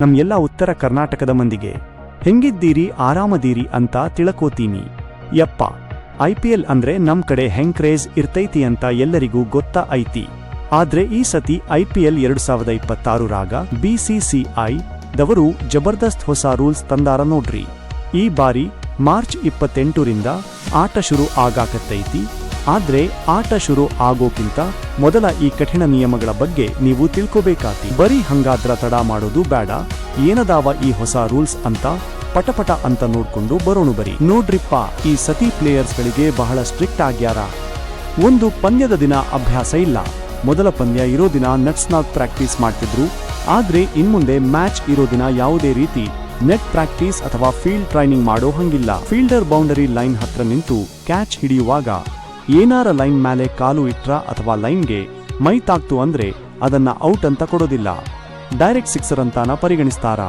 ನಮ್ ಎಲ್ಲ ಉತ್ತರ ಕರ್ನಾಟಕದ ಮಂದಿಗೆ ಹೆಂಗಿದ್ದೀರಿ ಆರಾಮದೀರಿ ಅಂತ ತಿಳ್ಕೋತೀನಿ. ಯಪ್ಪ, IPL ಅಂದ್ರೆ ನಮ್ ಕಡೆ ಹೆಂಗ್ ಕ್ರೇಜ್ ಇರ್ತೈತಿ ಅಂತ ಎಲ್ಲರಿಗೂ ಗೊತ್ತಾ ಐತಿ. ಆದ್ರೆ ಈ ಸತಿ IPL 2026 ರಾಗ BCCI ದವರು ಜಬರ್ದಸ್ತ್ ಹೊಸ ರೂಲ್ಸ್ ತಂದಾರ ನೋಡ್ರಿ. ಈ ಬಾರಿ ಮಾರ್ಚ್ 28ರಿಂದ ಆಟ ಶುರು ಆಗಾಕತ್ತೈತಿ. ಆದ್ರೆ ಆಟ ಶುರು ಆಗೋಕ್ಕಿಂತ ಮೊದಲ ಈ ಕಠಿಣ ನಿಯಮಗಳ ಬಗ್ಗೆ ನೀವು ತಿಳ್ಕೋಬೇಕಾತಿ. ಬರೀ ಹಂಗಾದ್ರ ತಡ ಮಾಡೋದು ಬೇಡ. ಏನದಾವ ಈ ಹೊಸ ರೂಲ್ಸ್ ಅಂತ ಪಟಪಟ ಅಂತ ನೋಡ್ಕೊಂಡು ಬರೋಣ ಬರಿ. ನೋಡ್ರಿಪ್ಪ, ಈ ಸತಿ ಪ್ಲೇಯರ್ಸ್ ಗಳಿಗೆ ಬಹಳ ಸ್ಟ್ರಿಕ್ಟ್ ಆಗ್ಯಾರ. ಒಂದು ಪಂದ್ಯದ ದಿನ ಅಭ್ಯಾಸ ಇಲ್ಲ. ಮೊದಲ ಪಂದ್ಯ ಇರೋ ದಿನ ನಟ್ಸ್ನಾಗ್ ಪ್ರಾಕ್ಟೀಸ್ ಮಾಡ್ತಿದ್ರು. ಆದ್ರೆ ಇನ್ಮುಂದೆ ಮ್ಯಾಚ್ ಇರೋ ದಿನ ಯಾವುದೇ ರೀತಿ ನೆಟ್ ಪ್ರಾಕ್ಟೀಸ್ ಅಥವಾ ಫೀಲ್ಡ್ ಟ್ರೈನಿಂಗ್ ಮಾಡೋ ಹಂಗಿಲ್ಲ. ಫೀಲ್ಡರ್ ಬೌಂಡರಿ ಲೈನ್ ಹತ್ರ ನಿಂತು ಕ್ಯಾಚ್ ಹಿಡಿಯುವಾಗ ಏನಾರ ಲೈನ್ ಮೇಲೆ ಕಾಲು ಇಟ್ರ ಅಥವಾ ಲೈನ್ಗೆ ಮೈ ತಾಕ್ತು ಅಂದ್ರೆ ಅದನ್ನ ಔಟ್ ಅಂತ ಕೊಡೋದಿಲ್ಲ, ಡೈರೆಕ್ಟ್ ಸಿಕ್ಸರ್ ಅಂತಾನ ಪರಿಗಣಿಸ್ತಾರ.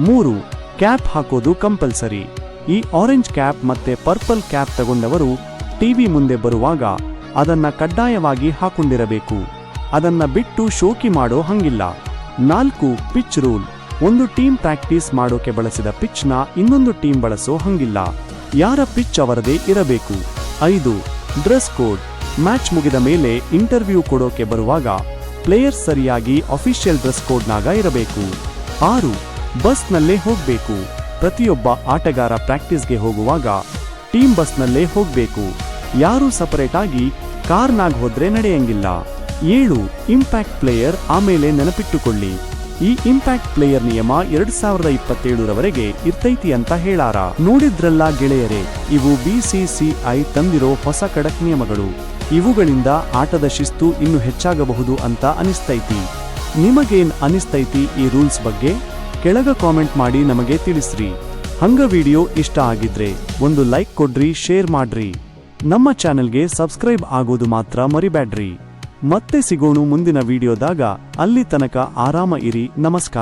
3. ಕ್ಯಾಪ್ ಹಾಕೋದು ಕಂಪಲ್ಸರಿ. ಈ ಆರೆಂಜ್ ಕ್ಯಾಪ್ ಮತ್ತೆ ಪರ್ಪಲ್ ಕ್ಯಾಪ್ ತಗೊಂಡವರು ಟಿವಿ ಮುಂದೆ ಬರುವಾಗ ಅದನ್ನ ಕಡ್ಡಾಯವಾಗಿ ಹಾಕೊಂಡಿರಬೇಕು. ಅದನ್ನ ಬಿಟ್ಟು ಶೋಕಿ ಮಾಡೋ ಹಂಗಿಲ್ಲ. 4. Pitch rule. ಒಂದು ಟೀಮ್ ಪ್ರಾಕ್ಟೀಸ್ ಮಾಡೋಕೆ ಬಳಸಿದ ಪಿಚ್ ನ ಇನ್ನೊಂದು ಟೀಮ್ ಬಳಸೋ ಹಂಗಿಲ್ಲ. ಯಾರ ಪಿಚ್ ಅವರದೇ ಇರಬೇಕು. 5. Dress code. ಮ್ಯಾಚ್ ಮುಗಿದ ಮೇಲೆ ಇಂಟರ್ವ್ಯೂ ಕೊಡೋಕೆ ಬರುವಾಗ ಪ್ಲೇಯರ್ಸ್ ಸರಿಯಾಗಿ ಅಫಿಷಿಯಲ್ ಡ್ರೆಸ್ ಕೋಡ್ನಾಗ ಇರಬೇಕು. 6. ಬಸ್ನಲ್ಲೇ ಹೋಗ್ಬೇಕು. ಪ್ರತಿಯೊಬ್ಬ ಆಟಗಾರ ಪ್ರಾಕ್ಟೀಸ್ಗೆ ಹೋಗುವಾಗ ಟೀಮ್ ಬಸ್ನಲ್ಲೇ ಹೋಗ್ಬೇಕು. ಯಾರೂ ಸಪರೇಟ್ ಆಗಿ ಕಾರ್ನಾಗ್ ಹೋದ್ರೆ ನಡೆಯಂಗಿಲ್ಲ. 7. Impact player. ಆಮೇಲೆ ನೆನಪಿಟ್ಟುಕೊಳ್ಳಿ, ಈ ಇಂಪ್ಯಾಕ್ಟ್ ಪ್ಲೇಯರ್ ನಿಯಮ 2027ರವರೆಗೆ ಇರ್ತೈತಿ ಅಂತ ಹೇಳಾರ. ನೋಡಿದ್ರಲ್ಲ ಗೆಳೆಯರೇ, ಇವು BCCI ತಂದಿರೋ ಹೊಸ ಖಡಕ್ ನಿಯಮಗಳು. ಇವುಗಳಿಂದ ಆಟದ ಶಿಸ್ತು ಇನ್ನು ಹೆಚ್ಚಾಗಬಹುದು ಅಂತ ಅನಿಸ್ತೈತಿ. ನಿಮಗೇನ್ ಅನಿಸ್ತೈತಿ ಈ ರೂಲ್ಸ್ ಬಗ್ಗೆ? ಕೆಳಗ ಕಾಮೆಂಟ್ ಮಾಡಿ ನಮಗೆ ತಿಳಿಸ್ರಿ. ಹಂಗ ವಿಡಿಯೋ ಇಷ್ಟ ಆಗಿದ್ರೆ ಒಂದು ಲೈಕ್ ಕೊಡ್ರಿ, ಶೇರ್ ಮಾಡ್ರಿ. ನಮ್ಮ ಚಾನೆಲ್ಗೆ ಸಬ್ಸ್ಕ್ರೈಬ್ ಆಗೋದು ಮಾತ್ರ ಮರಿಬ್ಯಾಡ್ರಿ. ಮತ್ತೆ ಸಿಗೋಣ ಮುಂದಿನ ವಿಡಿಯೋದಾಗ. ಅಲ್ಲಿ ತನಕ ಆರಾಮ ಇರಿ. ನಮಸ್ಕಾರ.